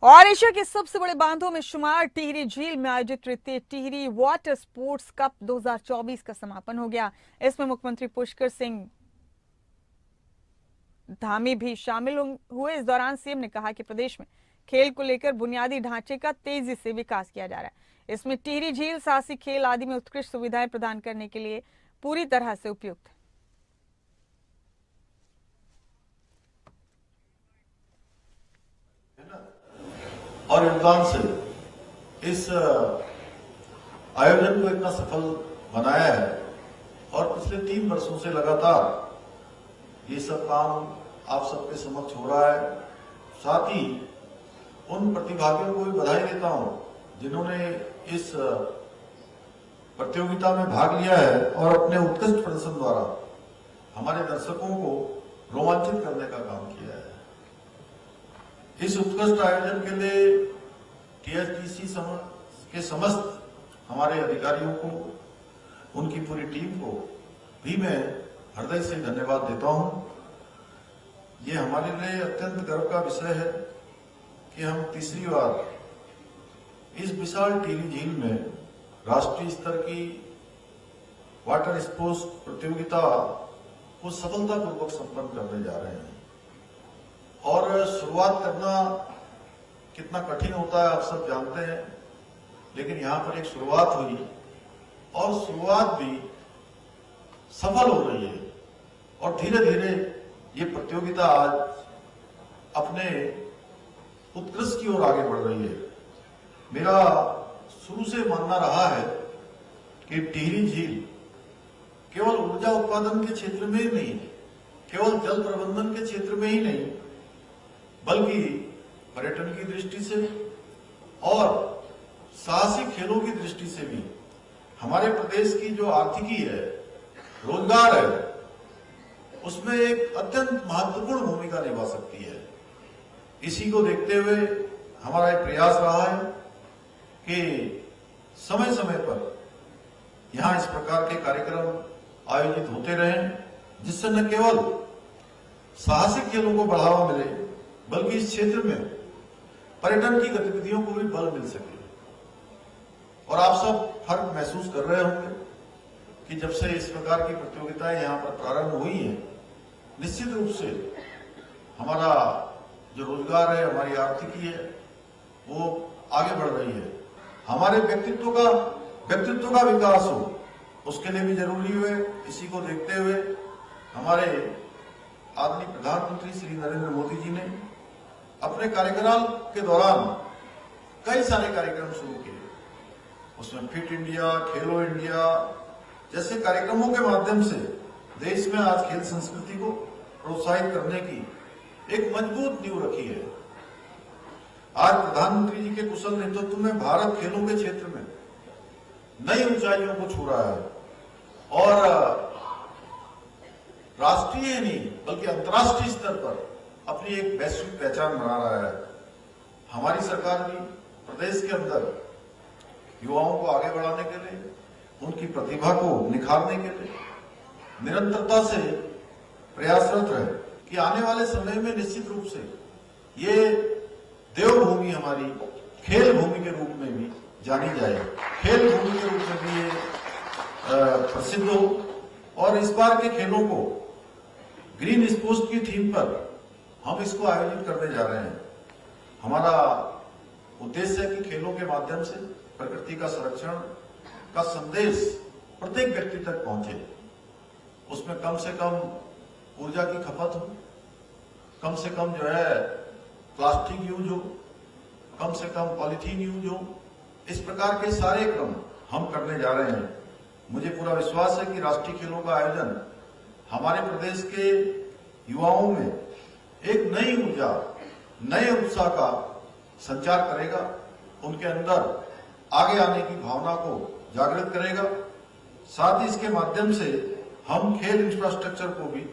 और एशिया के सबसे बड़े बांधों में शुमार टिहरी झील में आयोजित तृतीय टिहरी वाटर स्पोर्ट्स कप 2024 का समापन हो गया। इसमें मुख्यमंत्री पुष्कर सिंह धामी भी शामिल हुए। इस दौरान सीएम ने कहा कि प्रदेश में खेल को लेकर बुनियादी ढांचे का तेजी से विकास किया जा रहा है। इसमें टिहरी झील साहसिक खेल आदि में उत्कृष्ट सुविधाएं प्रदान करने के लिए पूरी तरह से उपयुक्त है। और योगदान से इस आयोजन को इतना सफल बनाया है और पिछले 3 वर्षों से लगातार ये सब काम आप सबके समक्ष हो रहा है। साथ ही उन प्रतिभागियों को भी बधाई देता हूं जिन्होंने इस प्रतियोगिता में भाग लिया है और अपने उत्कृष्ट प्रदर्शन द्वारा हमारे दर्शकों को रोमांचित करने का काम किया है। इस उत्कृष्ट आयोजन के लिए टीएचडीसी के समस्त हमारे अधिकारियों को, उनकी पूरी टीम को भी मैं हृदय से धन्यवाद देता हूं। ये हमारे लिए अत्यंत गर्व का विषय है कि हम तीसरी बार इस विशाल टिहरी झील में राष्ट्रीय स्तर की वाटर स्पोर्ट्स प्रतियोगिता को सफलतापूर्वक संपन्न करने जा रहे हैं। और शुरुआत करना कितना कठिन होता है आप सब जानते हैं, लेकिन यहां पर एक शुरुआत हुई और शुरुआत भी सफल हो रही है और धीरे धीरे ये प्रतियोगिता आज अपने उत्कृष्ट की ओर आगे बढ़ रही है। मेरा शुरू से मानना रहा है कि टिहरी झील केवल ऊर्जा उत्पादन के क्षेत्र में ही नहीं, केवल जल प्रबंधन के क्षेत्र में ही नहीं, बल्कि पर्यटन की दृष्टि से और साहसिक खेलों की दृष्टि से भी हमारे प्रदेश की जो आर्थिकी है, रोजगार है, उसमें एक अत्यंत महत्वपूर्ण भूमिका निभा सकती है। इसी को देखते हुए हमारा एक प्रयास रहा है कि समय समय पर यहां इस प्रकार के कार्यक्रम आयोजित होते रहें, जिससे न केवल साहसिक खेलों को बढ़ावा मिले बल्कि इस क्षेत्र में पर्यटन की गतिविधियों को भी बल मिल सके। और आप सब फर्क महसूस कर रहे होंगे कि जब से इस प्रकार की प्रतियोगिताएं यहां पर प्रारंभ हुई हैं, निश्चित रूप से हमारा जो रोजगार है, हमारी आर्थिकी है, वो आगे बढ़ रही है। हमारे व्यक्तित्व का विकास हो, उसके लिए भी जरूरी है। इसी को देखते हुए हमारे आदरणीय प्रधानमंत्री श्री नरेंद्र मोदी जी ने अपने कार्यकाल के दौरान कई सारे कार्यक्रम शुरू किए। उसमें फिट इंडिया, खेलो इंडिया जैसे कार्यक्रमों के माध्यम से देश में आज खेल संस्कृति को प्रोत्साहित करने की एक मजबूत नींव रखी है। आज प्रधानमंत्री जी के कुशल नेतृत्व में भारत खेलों के क्षेत्र में नई ऊंचाइयों को छू रहा है और राष्ट्रीय नहीं बल्कि अंतर्राष्ट्रीय स्तर पर अपनी एक वैश्विक पहचान बना रहा है। हमारी सरकार भी प्रदेश के अंदर युवाओं को आगे बढ़ाने के लिए, उनकी प्रतिभा को निखारने के लिए निरंतरता से प्रयासरत है कि आने वाले समय में निश्चित रूप से ये देवभूमि हमारी खेल भूमि के रूप में भी जानी जाए, खेल भूमि के रूप में भी ये प्रसिद्ध हो। और इस बार के खेलों को ग्रीन स्पोर्ट्स की थीम पर हम इसको आयोजित करने जा रहे हैं। हमारा उद्देश्य है कि खेलों के माध्यम से प्रकृति का संरक्षण का संदेश प्रत्येक व्यक्ति तक पहुंचे। उसमें कम से कम ऊर्जा की खपत हो, कम से कम जो है प्लास्टिक यूज हो, कम से कम पॉलीथीन यूज हो। इस प्रकार के सारे क्रम हम करने जा रहे हैं। मुझे पूरा विश्वास है कि राष्ट्रीय खेलों का आयोजन हमारे प्रदेश के युवाओं में एक नई ऊर्जा, नए उत्साह का संचार करेगा, उनके अंदर आगे आने की भावना को जागृत करेगा। साथ ही इसके माध्यम से हम खेल इंफ्रास्ट्रक्चर को भी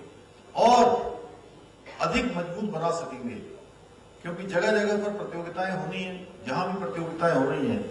और अधिक मजबूत बना सकेंगे, क्योंकि जगह जगह पर प्रतियोगिताएं होनी है। जहां भी प्रतियोगिताएं हो रही हैं